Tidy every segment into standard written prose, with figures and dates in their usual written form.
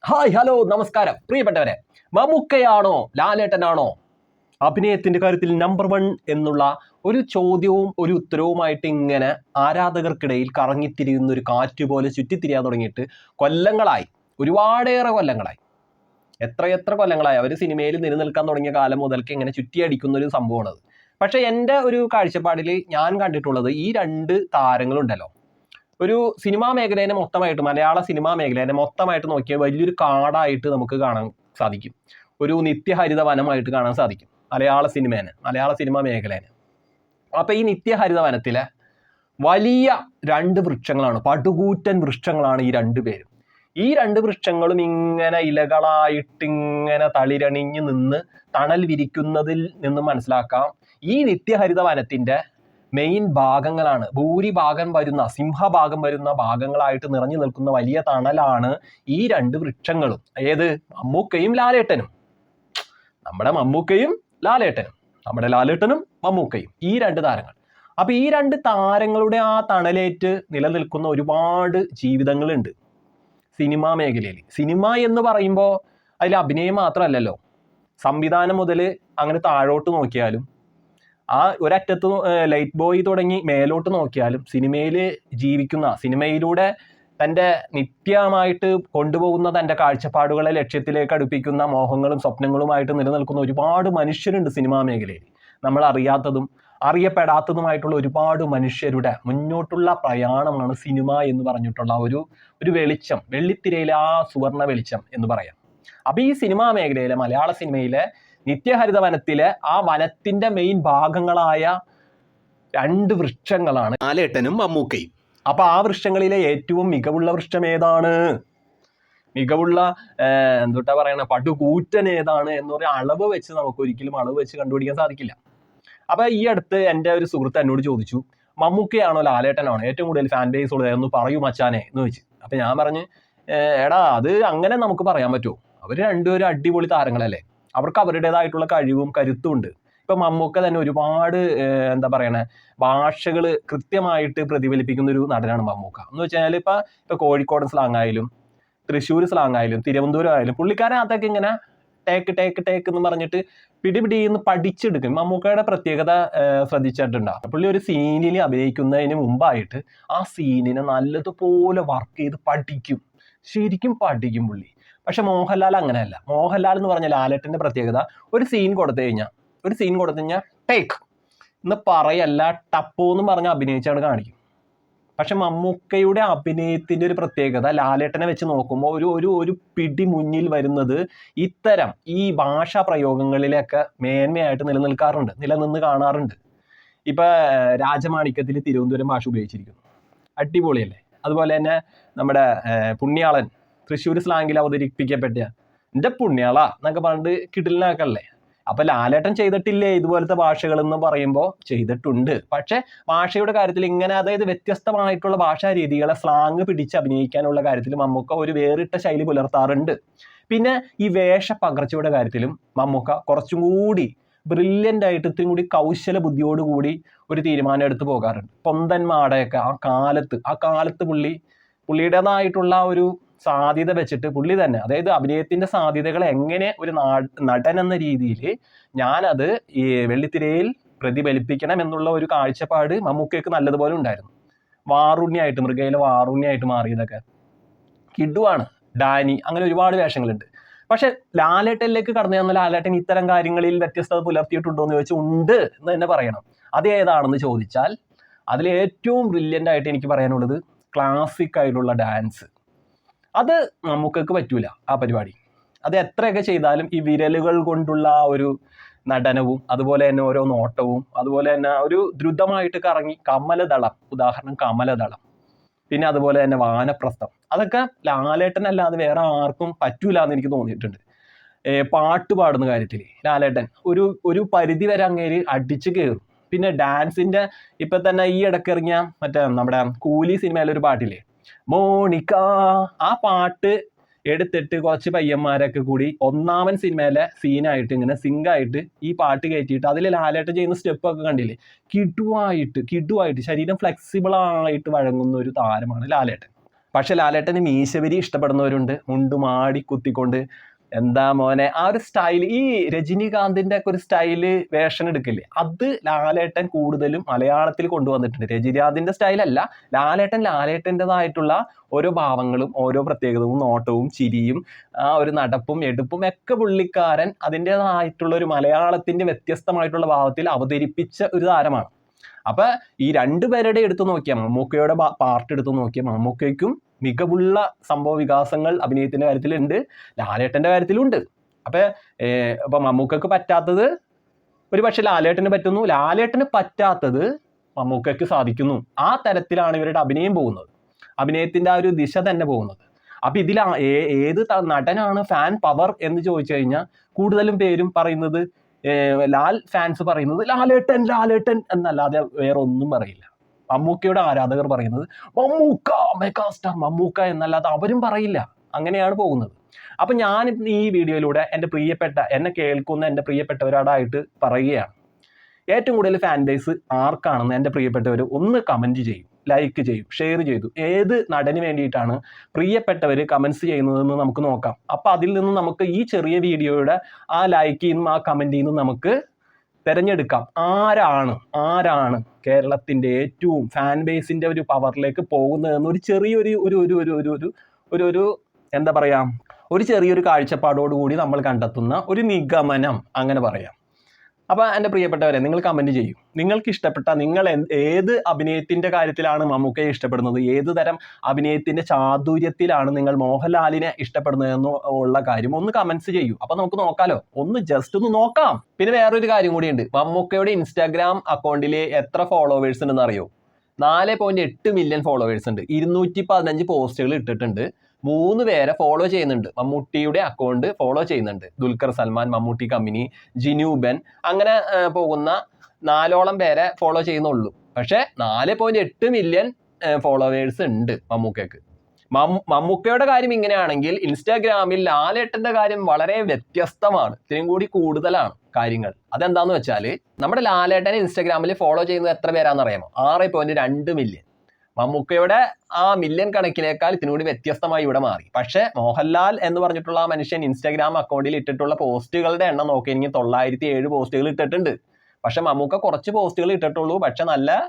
Hi hello നമസ്കാരം പ്രിയപ്പെട്ടവരെ, മമ്മൂക്കയാണോ ലാലേട്ടനാണോ അഭിനയത്തിന്റെ കാര്യത്തിൽ നമ്പർ 1 എന്നുള്ള ഒരു ചോദ്യവും ഒരു ഉത്തരവുമായിട്ട് ഇങ്ങനെ ആരാധകർക്കിടയിൽ കറങ്ങിത്തിരിയുന്ന ഒരു കാറ്റ് പോലെ ചുറ്റിത്തിരിയാൻ തുടങ്ങിയിട്ട് കൊല്ലങ്ങളായി, ഒരുപാടേറെ കൊല്ലങ്ങളായി. എത്ര കൊല്ലങ്ങളായി അവർ സിനിമയിൽ നിലനിൽക്കാൻ തുടങ്ങിയ കാലം മുതൽക്ക് ഇങ്ങനെ ചുറ്റിയടിക്കുന്ന ഒരു സംഭവമാണത്. പക്ഷെ എൻ്റെ ഒരു കാഴ്ചപ്പാടിൽ ഞാൻ കണ്ടിട്ടുള്ളത് ഈ രണ്ട് താരങ്ങളുണ്ടല്ലോ, ഒരു സിനിമാ മേഖലേനെ മൊത്തമായിട്ട്, മലയാള സിനിമാ മേഖലേനെ മൊത്തമായിട്ട് നോക്കിയാൽ വലിയൊരു കാടായിട്ട് നമുക്ക് കാണാൻ സാധിക്കും. ഒരു നിത്യഹരിത വനമായിട്ട് കാണാൻ സാധിക്കും മലയാള സിനിമാ മേഖലേനെ. അപ്പൊ ഈ നിത്യഹരിത വനത്തിലെ വലിയ രണ്ട് വൃക്ഷങ്ങളാണ്, പടുകൂറ്റൻ വൃക്ഷങ്ങളാണ് ഈ രണ്ടുപേരും. ഈ രണ്ട് വൃക്ഷങ്ങളും ഇങ്ങനെ ഇലകളായിട്ട് ഇങ്ങനെ തളിരണിഞ്ഞ് നിന്ന് തണൽ വിരിക്കുന്നതിൽ നിന്നും മനസ്സിലാക്കാം ഈ നിത്യഹരിത വനത്തിന്റെ മെയിൻ ഭാഗങ്ങളാണ്, ഭൂരിഭാഗം വരുന്ന, സിംഹഭാഗം വരുന്ന ഭാഗങ്ങളായിട്ട് നിറഞ്ഞു നിൽക്കുന്ന വലിയ തണലാണ് ഈ രണ്ട് വൃക്ഷങ്ങളും. ഏത്? മമ്മൂക്കയും ലാലേട്ടനും. നമ്മുടെ മമ്മൂക്കയും ലാലേട്ടനും, നമ്മുടെ ലാലേട്ടനും മമ്മൂക്കയും, ഈ രണ്ട് താരങ്ങൾ. അപ്പൊ ഈ രണ്ട് താരങ്ങളുടെ ആ തണലേറ്റ് നിലനിൽക്കുന്ന ഒരുപാട് ജീവിതങ്ങളുണ്ട് സിനിമാ മേഖലയിൽ. സിനിമ എന്ന് പറയുമ്പോൾ അതിൽ അഭിനയം മാത്രമല്ലല്ലോ, സംവിധാനം മുതൽ അങ്ങനെ താഴോട്ട് നോക്കിയാലും, ആ ഒരറ്റത്ത് ലൈറ്റ് ബോയ് തുടങ്ങി മേലോട്ട് നോക്കിയാലും സിനിമയിൽ ജീവിക്കുന്ന, സിനിമയിലൂടെ തൻ്റെ നിത്യമായിട്ട് കൊണ്ടുപോകുന്ന തൻ്റെ കാഴ്ചപ്പാടുകളെ ലക്ഷ്യത്തിലേക്ക് അടുപ്പിക്കുന്ന മോഹങ്ങളും സ്വപ്നങ്ങളുമായിട്ട് നിലനിൽക്കുന്ന ഒരുപാട് മനുഷ്യരുണ്ട് സിനിമാ മേഖലയിൽ. നമ്മൾ അറിയാത്തതും അറിയപ്പെടാത്തതുമായിട്ടുള്ള ഒരുപാട് മനുഷ്യരുടെ മുന്നോട്ടുള്ള പ്രയാണമാണ് സിനിമ എന്ന് പറഞ്ഞിട്ടുള്ള ഒരു വെളിച്ചം, വെള്ളിത്തിരയിലെ ആ സുവർണ വെളിച്ചം എന്ന് പറയാം. അപ്പൊ ഈ സിനിമാ മേഖലയിലെ, മലയാള സിനിമയിലെ നിത്യഹരിത വനത്തിലെ ആ വനത്തിന്റെ മെയിൻ ഭാഗങ്ങളായ രണ്ട് വൃക്ഷങ്ങളാണ് ലാലേട്ടനും മമ്മൂക്കയും. അപ്പൊ ആ വൃക്ഷങ്ങളിലെ ഏറ്റവും മികവുള്ള വൃക്ഷം ഏതാണ്, മികവുള്ള എന്തുട്ടാ പറയണ പടുകൂറ്റൻ ഏതാണ് എന്നൊരു അളവ് വെച്ച് നമുക്ക് ഒരിക്കലും അളവ് വെച്ച് കണ്ടുപിടിക്കാൻ സാധിക്കില്ല. അപ്പൊ ഈ അടുത്ത് എൻ്റെ ഒരു സുഹൃത്ത് എന്നോട് ചോദിച്ചു, മമ്മൂക്കയാണോ ലാലേട്ടനാണോ ഏറ്റവും കൂടുതൽ ഫാൻ ബേസ് ഉള്ളത് എന്ന് പറയൂ മച്ചാനെ എന്ന് ചോദിച്ചു. അപ്പൊ ഞാൻ പറഞ്ഞു, എടാ അത് അങ്ങനെ നമുക്ക് പറയാൻ പറ്റുമോ, അവർ രണ്ടുപേരും അടിപൊളി താരങ്ങളല്ലേ, അവർക്ക് അവരുടേതായിട്ടുള്ള കഴിവും കരുത്തും ഉണ്ട്. ഇപ്പൊ മമ്മൂക്ക തന്നെ ഒരുപാട് എന്താ പറയണേ ഭാഷകൾ കൃത്യമായിട്ട് പ്രതിഫലിപ്പിക്കുന്ന ഒരു നടനാണ് മമ്മൂക്ക. എന്ന് വെച്ചാൽ ഇപ്പൊ കോഴിക്കോടൻ സ്ലാങ് ആയാലും തൃശ്ശൂർ സ്ലാങ് ആയാലും തിരുവനന്തപുരം ആയാലും പുള്ളിക്കാരൻ അതൊക്കെ ഇങ്ങനെ ടേക്ക് എന്ന് പറഞ്ഞിട്ട് പിടിപിടിന്ന് പഠിച്ചെടുക്കും. മമ്മൂക്കയുടെ പ്രത്യേകത ശ്രദ്ധിച്ചിട്ടുണ്ടാവും. പുള്ളി ഒരു സീനിൽ അഭിനയിക്കുന്നതിന് മുമ്പായിട്ട് ആ സീനിനെ നല്ലതുപോലെ വർക്ക് ചെയ്ത് പഠിക്കും, ശരിക്കും പഠിക്കും പുള്ളി. പക്ഷെ മോഹൻലാൽ അങ്ങനെയല്ല. മോഹൻലാൽ എന്ന് പറഞ്ഞാൽ ലാലേട്ടന്റെ പ്രത്യേകത, ഒരു സീൻ കൊടുത്തു കഴിഞ്ഞാൽ ടേക്ക് എന്ന് പറയല്ല, ടപ്പോ എന്ന് പറഞ്ഞ് അഭിനയിച്ചാണ് കാണിക്കും. പക്ഷെ മമ്മൂക്കയുടെ അഭിനയത്തിന്റെ ഒരു പ്രത്യേകത ലാലേട്ടനെ വെച്ച് നോക്കുമ്പോൾ ഒരു പിടി മുന്നിൽ വരുന്നത് ഇത്തരം ഈ ഭാഷാ പ്രയോഗങ്ങളിലൊക്കെ മേന്മയായിട്ട് നിലനിന്ന് കാണാറുണ്ട്. ഇപ്പൊ രാജമാണിക്യത്തിൽ തിരുവനന്തപുരം ഭാഷ ഉപയോഗിച്ചിരിക്കുന്നു, അടിപൊളിയല്ലേ. അതുപോലെ തന്നെ നമ്മുടെ പുണ്യാളൻ തൃശ്ശൂർ സ്ലാങ്ങിൽ അവതരിപ്പിക്കപ്പെട്ട എൻ്റെ പുണ്യാള എന്നൊക്കെ പറഞ്ഞിട്ട് കിടിലനാക്കല്ലേ. അപ്പൊ ലാലേട്ടൻ ചെയ്തിട്ടില്ലേ ഇതുപോലത്തെ ഭാഷകൾ എന്ന് പറയുമ്പോൾ ചെയ്തിട്ടുണ്ട്. പക്ഷെ ഭാഷയുടെ കാര്യത്തിൽ ഇങ്ങനെ, അതായത് വ്യത്യസ്തമായിട്ടുള്ള ഭാഷാ രീതികളെ സ്ലാങ് പിടിച്ച് അഭിനയിക്കാനുള്ള കാര്യത്തിൽ മമ്മൂക്ക ഒരു വേറിട്ട ശൈലി പുലർത്താറുണ്ട്. പിന്നെ ഈ വേഷ പകർച്ചയുടെ കാര്യത്തിലും മമ്മൂക്ക കുറച്ചും കൂടി ബ്രില്യൻ്റ് ആയിട്ട്, ഇത്രയും കൂടി കൗശല ബുദ്ധിയോടുകൂടി ഒരു തീരുമാനം എടുത്ത് പോകാറുണ്ട്. പൊന്തന്മാടെയൊക്കെ ആ കാലത്ത് പുള്ളിയുടേതായിട്ടുള്ള ഒരു സാധ്യത വെച്ചിട്ട് പുള്ളി തന്നെ, അതായത് അഭിനയത്തിന്റെ സാധ്യതകൾ എങ്ങനെ ഒരു നടൻ എന്ന രീതിയിൽ ഞാനത് ഈ വെള്ളിത്തിരയിൽ പ്രതിഫലിപ്പിക്കണം എന്നുള്ള ഒരു കാഴ്ചപ്പാട് മമ്മൂക്കയ്ക്ക് നല്ലതുപോലെ ഉണ്ടായിരുന്നു. മൃഗയിലെ വാറുണ്ണിയായിട്ട് മാറിയതൊക്കെ കിഡുവാണ്. ഡാനി, അങ്ങനെ ഒരുപാട് വേഷങ്ങളുണ്ട്. പക്ഷെ ലാലേട്ടനിലേക്ക് കടന്നു ചെന്നാൽ ലാലേട്ടൻ ഇത്തരം കാര്യങ്ങളിൽ വ്യത്യസ്തത പുലർത്തിയിട്ടുണ്ടോ എന്ന് ചോദിച്ചാൽ ഉണ്ട് എന്ന് തന്നെ പറയണം. അത് ഏതാണെന്ന് ചോദിച്ചാൽ അതിൽ ഏറ്റവും ബ്രില്യൻ്റ് ആയിട്ട് എനിക്ക് പറയാനുള്ളത് ക്ലാസിക് ആയിട്ടുള്ള ഡാൻസ്. അത് മമ്മൂക്കക്ക് പറ്റൂല ആ പരിപാടി. അത് എത്രയൊക്കെ ചെയ്താലും ഈ വിരലുകൾ കൊണ്ടുള്ള ഒരു നടനവും അതുപോലെ തന്നെ ഓരോ നോട്ടവും അതുപോലെ തന്നെ ഒരു ദ്രുതമായിട്ട് കറങ്ങി കമലദളം, ഉദാഹരണം കമലദളം, പിന്നെ അതുപോലെ തന്നെ വാനപ്രസ്ഥം, അതൊക്കെ ലാലേട്ടനല്ലാതെ വേറെ ആർക്കും പറ്റൂല എന്ന് എനിക്ക് തോന്നിയിട്ടുണ്ട്. പാട്ട് പാടുന്ന കാര്യത്തിൽ ലാലേട്ടൻ ഒരു പരിധി വരെ അങ്ങേര് അടിച്ചു കയറും. പിന്നെ ഡാൻസിന്റെ ഇപ്പൊ തന്നെ ഈ ഇടയ്ക്കിറങ്ങിയ മറ്റേ നമ്മുടെ കൂലി സിനിമയിലൊരു പാട്ടില്ലേ, മോണിക്ക, ആ പാട്ട് എടുത്തിട്ട് കുറച്ച് പയ്യന്മാരൊക്കെ കൂടി ഒന്നാമൻ സിനിമയിലെ സീനായിട്ട് ഇങ്ങനെ സിങ്കായിട്ട് ഈ പാട്ട് കയറ്റിയിട്ട് അതിൽ ലാലേട്ടൻ ചെയ്യുന്ന സ്റ്റെപ്പൊക്കെ കണ്ടില്ലേ, കിടുവായിട്ട് ശരീരം ഫ്ലെക്സിബിൾ ആയിട്ട് വഴങ്ങുന്ന ഒരു താരമാണ് ലാലേട്ടൻ. പക്ഷെ ലാലേട്ടന് മീശവരി ഇഷ്ടപ്പെടുന്നവരുണ്ട്, മുണ്ടുമാടി കുത്തിക്കൊണ്ട് എന്താ മോനെ ആ ഒരു സ്റ്റൈൽ, ഈ രജനീകാന്തിന്റെ ഒക്കെ ഒരു സ്റ്റൈല് വേഷം എടുക്കില്ലേ, അത് ലാലേട്ടൻ കൂടുതലും മലയാളത്തിൽ കൊണ്ടുവന്നിട്ടുണ്ട്. രജനീകാന്തിന്റെ സ്റ്റൈലല്ല, ലാലേട്ടൻ്റെതായിട്ടുള്ള ഓരോ ഭാവങ്ങളും ഓരോ പ്രത്യേകതയും നോട്ടവും ചിരിയും ആ ഒരു നടപ്പും എടുപ്പും ഒക്കെ പുള്ളിക്കാരൻ അതിൻ്റെതായിട്ടുള്ള ഒരു മലയാളത്തിന്റെ വ്യത്യസ്തമായിട്ടുള്ള ഭാവത്തിൽ അവതരിപ്പിച്ച ഒരു താരമാണ്. അപ്പൊ ഈ രണ്ടുപേരുടെ എടുത്തു നോക്കിയാൽ, മമ്മൂക്കയുടെ പാർട്ട് എടുത്തു നോക്കിയാൽ മമ്മൂക്കയ്ക്കും മികവുള്ള സംഭവ വികാസങ്ങൾ അഭിനയത്തിന്റെ കാര്യത്തിലുണ്ട്, ലാലേട്ടന്റെ കാര്യത്തിലുണ്ട്. അപ്പൊ മമ്മൂക്കക്ക് പറ്റാത്തത് ഒരു പക്ഷെ ലാലേട്ടന് പറ്റുന്നു, ലാലേട്ടന് പറ്റാത്തത് മമ്മൂക്കയ്ക്ക് സാധിക്കുന്നു. ആ തരത്തിലാണ് ഇവരുടെ അഭിനയം പോകുന്നത്, അഭിനയത്തിന്റെ ആ ഒരു ദിശ തന്നെ പോകുന്നത്. അപ്പൊ ഇതിൽ ഏത് നടനാണ് ഫാൻ പവർ എന്ന് ചോദിച്ചു കഴിഞ്ഞാൽ കൂടുതലും പേരും പറയുന്നത്, ലാൽ ഫാൻസ് പറയുന്നത് ലാലേട്ടൻ എന്നല്ലാതെ വേറെ ഒന്നും പറയില്ല. മമ്മൂക്കയുടെ ആരാധകർ പറയുന്നത് മമ്മൂക്ക, മെഗാസ്റ്റാർ മമ്മൂക്ക എന്നല്ലാതെ അവരും പറയില്ല. അങ്ങനെയാണ് പോകുന്നത്. അപ്പൊ ഞാൻ ഈ വീഡിയോയിലൂടെ എന്നെ കേൾക്കുന്ന എൻ്റെ പ്രിയപ്പെട്ടവരോടായിട്ട് പറയുകയാണ്, ഏറ്റവും കൂടുതൽ ഫാൻ ബേസ് ആർക്കാണെന്ന് എൻ്റെ പ്രിയപ്പെട്ടവർ ഒന്ന് കമന്റ് ചെയ്യും, ലൈക്ക് ചെയ്യും, ഷെയർ ചെയ്തു. ഏത് നടന് വേണ്ടിയിട്ടാണ് പ്രിയപ്പെട്ടവർ കമന്റ്സ് ചെയ്യുന്നതെന്ന് നമുക്ക് നോക്കാം. അപ്പൊ അതിൽ നിന്ന് നമുക്ക് ഈ ചെറിയ വീഡിയോയുടെ ആ ലൈക്കിൽ നിന്നും ആ കമന്റിൽ നിന്നും നമുക്ക് തിരഞ്ഞെടുക്കാം ആരാണ് കേരളത്തിന്റെ ഏറ്റവും ഫാൻ ബേസിന്റെ ഒരു പവറിലേക്ക് പോകുന്നതെന്ന് ഒരു ചെറിയൊരു ഒരു എന്താ പറയാ, ഒരു ചെറിയൊരു കാഴ്ചപ്പാടോടുകൂടി നമ്മൾ കണ്ടെത്തുന്ന ഒരു നിഗമനം അങ്ങനെ പറയാം. അപ്പൊ എൻ്റെ പ്രിയപ്പെട്ടവരെ, നിങ്ങൾ കമന്റ് ചെയ്യും, നിങ്ങൾക്ക് ഇഷ്ടപ്പെട്ട, നിങ്ങൾ ഏത് അഭിനയത്തിന്റെ കാര്യത്തിലാണ് മമ്മൂക്കയെ ഇഷ്ടപ്പെടുന്നത്, ഏത് തരം അഭിനയത്തിന്റെ ചാതുര്യത്തിലാണ് നിങ്ങൾ മോഹൻലാലിനെ ഇഷ്ടപ്പെടുന്നതെന്ന് ഉള്ള കാര്യം ഒന്ന് കമന്റ്സ് ചെയ്യൂ. അപ്പൊ നമുക്ക് നോക്കാലോ, ജസ്റ്റ് ഒന്ന് നോക്കാം. പിന്നെ വേറൊരു കാര്യം കൂടിയുണ്ട്, മമ്മൂക്കയുടെ ഇൻസ്റ്റാഗ്രാം അക്കൗണ്ടിൽ എത്ര ഫോളോവേഴ്സ് ഉണ്ടെന്ന് അറിയോ? 4.8 മില്യൺ ഫോളോവേഴ്സ് ഉണ്ട്. 215 പോസ്റ്റുകൾ ഇട്ടിട്ടുണ്ട്. 3 പേരെ ഫോളോ ചെയ്യുന്നുണ്ട്, മമ്മൂട്ടിയുടെ അക്കൗണ്ട് ഫോളോ ചെയ്യുന്നുണ്ട്. ദുൽഖർ സൽമാൻ, മമ്മൂട്ടി കമ്പനി, ജിനൂബൻ, അങ്ങനെ പോകുന്ന 4ഓളം പേരെ ഫോളോ ചെയ്യുന്നുള്ളൂ. പക്ഷെ 4.8 മില്യൺ ഫോളോവേഴ്സ് ഉണ്ട് മമ്മൂക്കയ്ക്ക്. മമ്മൂക്കയുടെ കാര്യം ഇങ്ങനെയാണെങ്കിൽ ഇൻസ്റ്റാഗ്രാമിൽ ലാലേട്ടന്റെ കാര്യം വളരെ വ്യത്യസ്തമാണ്, ഇത്രയും കൂടി കൂടുതലാണ് കാര്യങ്ങൾ. അതെന്താന്ന് വെച്ചാൽ, നമ്മുടെ ലാലേട്ടനെ ഇൻസ്റ്റാഗ്രാമിൽ ഫോളോ ചെയ്യുന്നത് എത്ര പേരാണെന്നറിയാമോ? 6.2 മില്യൺ. മമ്മൂക്കയുടെ ആ മില്യൺ കണക്കിനേക്കാൾ ഇതിനുകൂടി വ്യത്യസ്തമായി ഇവിടെ മാറി. പക്ഷെ മോഹൻലാൽ എന്ന് പറഞ്ഞിട്ടുള്ള ആ മനുഷ്യൻ ഇൻസ്റ്റാഗ്രാം അക്കൗണ്ടിൽ ഇട്ടിട്ടുള്ള പോസ്റ്റുകളുടെ എണ്ണം നോക്കിയെങ്കിൽ 907 പോസ്റ്റുകൾ ഇട്ടിട്ടുണ്ട്. പക്ഷെ മമ്മൂക്ക കുറച്ച് പോസ്റ്റുകൾ ഇട്ടിട്ടുള്ളൂ, പക്ഷെ നല്ല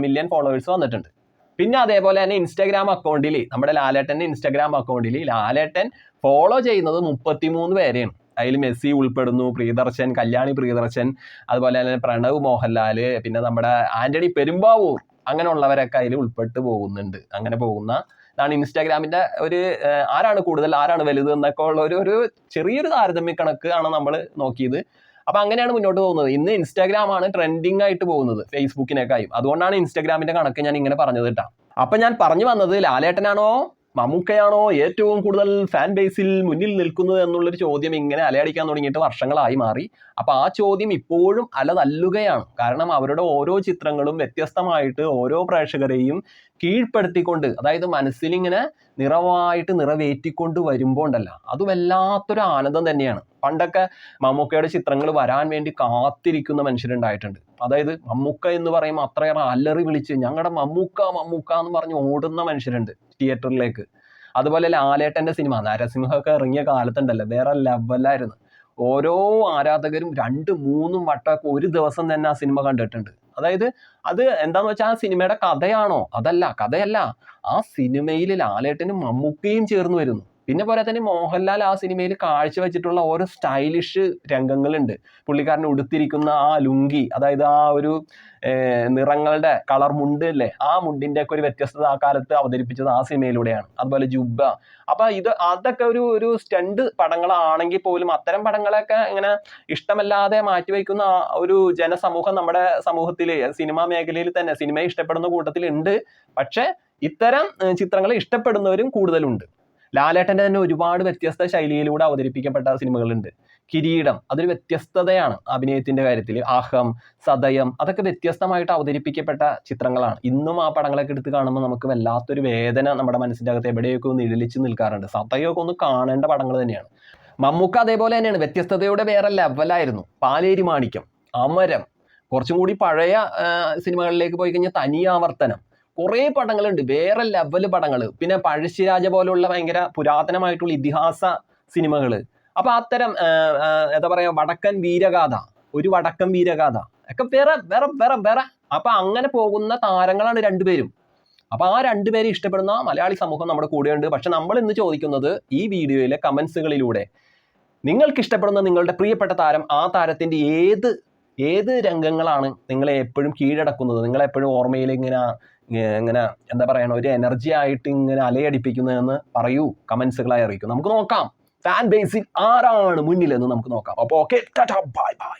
മില്യൺ ഫോളോവേഴ്സ് വന്നിട്ടുണ്ട്. പിന്നെ അതേപോലെ തന്നെ ഇൻസ്റ്റാഗ്രാം അക്കൗണ്ടിൽ, നമ്മുടെ ലാലേട്ടൻ്റെ ഇൻസ്റ്റാഗ്രാം അക്കൗണ്ടിൽ ലാലേട്ടൻ ഫോളോ ചെയ്യുന്നത് 33 പേരെയാണ്. അതിൽ മെസ്സി ഉൾപ്പെടുന്നു, പ്രിയദർശൻ, കല്യാണി പ്രിയദർശൻ, അതുപോലെ തന്നെ പ്രണവ് മോഹൻലാല്, പിന്നെ നമ്മുടെ ആന്റണി പെരുമ്പാവൂർ, അങ്ങനെയുള്ളവരൊക്കെ അതിൽ ഉൾപ്പെട്ട് പോകുന്നുണ്ട്. അങ്ങനെ പോകുന്ന ഇതാണ് ഇൻസ്റ്റാഗ്രാമിന്റെ ഒരു ആരാണ് കൂടുതൽ, ആരാണ് വലുത് എന്നൊക്കെ ഉള്ള ഒരു ചെറിയൊരു താരതമ്യ കണക്ക് ആണ് നമ്മൾ നോക്കിയത്. അപ്പൊ അങ്ങനെയാണ് മുന്നോട്ട് പോകുന്നത്. ഇന്ന് ഇൻസ്റ്റാഗ്രാമാണ് ട്രെൻഡിങ് ആയിട്ട് പോകുന്നത് ഫേസ്ബുക്കിനേക്കായും. അതുകൊണ്ടാണ് ഇൻസ്റ്റാഗ്രാമിന്റെ കണക്ക് ഞാൻ ഇങ്ങനെ പറഞ്ഞത് കേട്ടോ. അപ്പൊ ഞാൻ പറഞ്ഞു വന്നത്, ലാലേട്ടനാണോ മമ്മൂക്കയാണോ ഏറ്റവും കൂടുതൽ ഫാൻ ബേസിൽ മുന്നിൽ നിൽക്കുന്നത് എന്നുള്ളൊരു ചോദ്യം ഇങ്ങനെ അലയടിക്കാൻ തുടങ്ങിയിട്ട് വർഷങ്ങളായി മാറി. അപ്പൊ ആ ചോദ്യം ഇപ്പോഴും അലതല്ലുകയാണ്. കാരണം അവരുടെ ഓരോ ചിത്രങ്ങളും വ്യത്യസ്തമായിട്ട് ഓരോ പ്രേക്ഷകരെയും കീഴ്പ്പെടുത്തിക്കൊണ്ട്, അതായത് മനസ്സിലിങ്ങനെ നിറവേറ്റിക്കൊണ്ട് വരുമ്പോൾ ഉണ്ടല്ല, അത് വല്ലാത്തൊരു ആനന്ദം തന്നെയാണ്. പണ്ടൊക്കെ മമ്മൂക്കയുടെ ചിത്രങ്ങൾ വരാൻ വേണ്ടി കാത്തിരിക്കുന്ന മനുഷ്യരുണ്ടായിട്ടുണ്ട്. അതായത് മമ്മൂക്ക എന്ന് പറയുമ്പോൾ അത്രയേറെ അലറി വിളിച്ച് ഞങ്ങളുടെ മമ്മൂക്ക എന്ന് പറഞ്ഞ് ഓടുന്ന മനുഷ്യരുണ്ട് തിയേറ്ററിലേക്ക്. അതുപോലെ ലാലേട്ടന്റെ സിനിമ നരസിംഹമൊക്കെ ഇറങ്ങിയ കാലത്തുണ്ടല്ലോ, വേറെ ലെവലായിരുന്നു. ഓരോ ആരാധകരും 2-3 വട്ടമൊക്കെ ഒരു ദിവസം തന്നെ ആ സിനിമ കണ്ടിട്ടുണ്ട്. അതായത് അത് എന്താന്ന് വെച്ചാൽ ആ സിനിമയുടെ കഥയാണോ? കഥയല്ല, ആ സിനിമയിൽ ലാലേട്ടനും മമ്മൂക്കയും ചേർന്ന് വരുന്നു. പിന്നെ പോലെ തന്നെ മോഹൻലാൽ ആ സിനിമയിൽ കാഴ്ചവെച്ചിട്ടുള്ള ഓരോ സ്റ്റൈലിഷ് രംഗങ്ങളുണ്ട്. പുള്ളിക്കാരൻ ഉടുത്തിരിക്കുന്ന ആ ലുങ്കി, അതായത് ആ ഒരു നിറങ്ങളുടെ കളർ മുണ്ട് അല്ലേ, ആ മുണ്ടിന്റെ ഒക്കെ ഒരു വ്യത്യസ്തത ആ കാലത്ത് അവതരിപ്പിച്ചത് ആ സിനിമയിലൂടെയാണ്. അതുപോലെ ജുബ്ബ. അപ്പൊ അതൊക്കെ ഒരു സ്റ്റണ്ട് പടങ്ങളാണെങ്കിൽ പോലും അത്തരം പടങ്ങളൊക്കെ ഇങ്ങനെ ഇഷ്ടമല്ലാതെ മാറ്റിവെക്കുന്ന ഒരു ജനസമൂഹം നമ്മുടെ സമൂഹത്തില്, സിനിമാ മേഖലയിൽ തന്നെ സിനിമയെ ഇഷ്ടപ്പെടുന്ന കൂട്ടത്തിലുണ്ട്. പക്ഷെ ഇത്തരം ചിത്രങ്ങളെ ഇഷ്ടപ്പെടുന്നവരും കൂടുതലുണ്ട്. ലാലേട്ടന്റെ തന്നെ ഒരുപാട് വ്യത്യസ്ത ശൈലിയിലൂടെ അവതരിപ്പിക്കപ്പെട്ട സിനിമകളുണ്ട്. കിരീടം, അതൊരു വ്യത്യസ്തതയാണ് അഭിനയത്തിന്റെ കാര്യത്തിൽ. അഹം, സദയം, അതൊക്കെ വ്യത്യസ്തമായിട്ട് അവതരിപ്പിക്കപ്പെട്ട ചിത്രങ്ങളാണ്. ഇന്നും ആ പടങ്ങളൊക്കെ എടുത്ത് കാണുമ്പോൾ നമുക്ക് വല്ലാത്തൊരു വേദന നമ്മുടെ മനസ്സിന്റെ അകത്ത് എവിടെയൊക്കെ ഒന്ന് ഇഴലിച്ച് നിൽക്കാറുണ്ട്. സദയമൊക്കെ ഒന്ന് കാണേണ്ട പടങ്ങൾ തന്നെയാണ്. മമ്മൂക്ക അതേപോലെ തന്നെയാണ്, വ്യത്യസ്തതയുടെ വേറെ ലെവലായിരുന്നു. പാലേരി മാണിക്യം, അമരം, കുറച്ചും കൂടി പഴയ സിനിമകളിലേക്ക് പോയി കഴിഞ്ഞാൽ തനിയാവർത്തനം, കുറേ പടങ്ങളുണ്ട്, വേറെ ലെവല് പടങ്ങൾ. പിന്നെ പഴശ്ശിരാജ പോലുള്ള ഭയങ്കര പുരാതനമായിട്ടുള്ള ഇതിഹാസ സിനിമകൾ. അപ്പൊ അത്തരം എന്താ പറയാ വടക്കൻ വീരഗാഥ, ഒരു വടക്കൻ വീരഗാഥ ഒക്കെ വേറെ വേറെ വേറെ വേറെ. അപ്പൊ അങ്ങനെ പോകുന്ന താരങ്ങളാണ് രണ്ടുപേരും. അപ്പൊ ആ രണ്ടുപേരെ ഇഷ്ടപ്പെടുന്ന മലയാളി സമൂഹം നമ്മുടെ കൂടെയുണ്ട്. പക്ഷെ നമ്മൾ ഇന്ന് ചോദിക്കുന്നത് ഈ വീഡിയോയിലെ കമന്റ്സുകളിലൂടെ നിങ്ങൾക്ക് ഇഷ്ടപ്പെടുന്ന നിങ്ങളുടെ പ്രിയപ്പെട്ട താരം, ആ താരത്തിന്റെ ഏത് രംഗങ്ങളാണ് നിങ്ങളെ എപ്പോഴും കീഴടക്കുന്നത്, നിങ്ങളെ എപ്പോഴും ഓർമ്മയിൽ ഇങ്ങനെ എന്താ പറയണ ഒരു എനർജി ആയിട്ട് ഇങ്ങനെ അലയടിപ്പിക്കുന്നതെന്ന് പറയൂ, കമന്റ്സുകളായി അറിയിക്കും. നമുക്ക് നോക്കാം ഫാൻ ബേസിൽ ആരാണ് മുന്നിലെന്ന് നമുക്ക് നോക്കാം. അപ്പോൾ ഓക്കെ, ടാറ്റാ ബൈ ബൈ.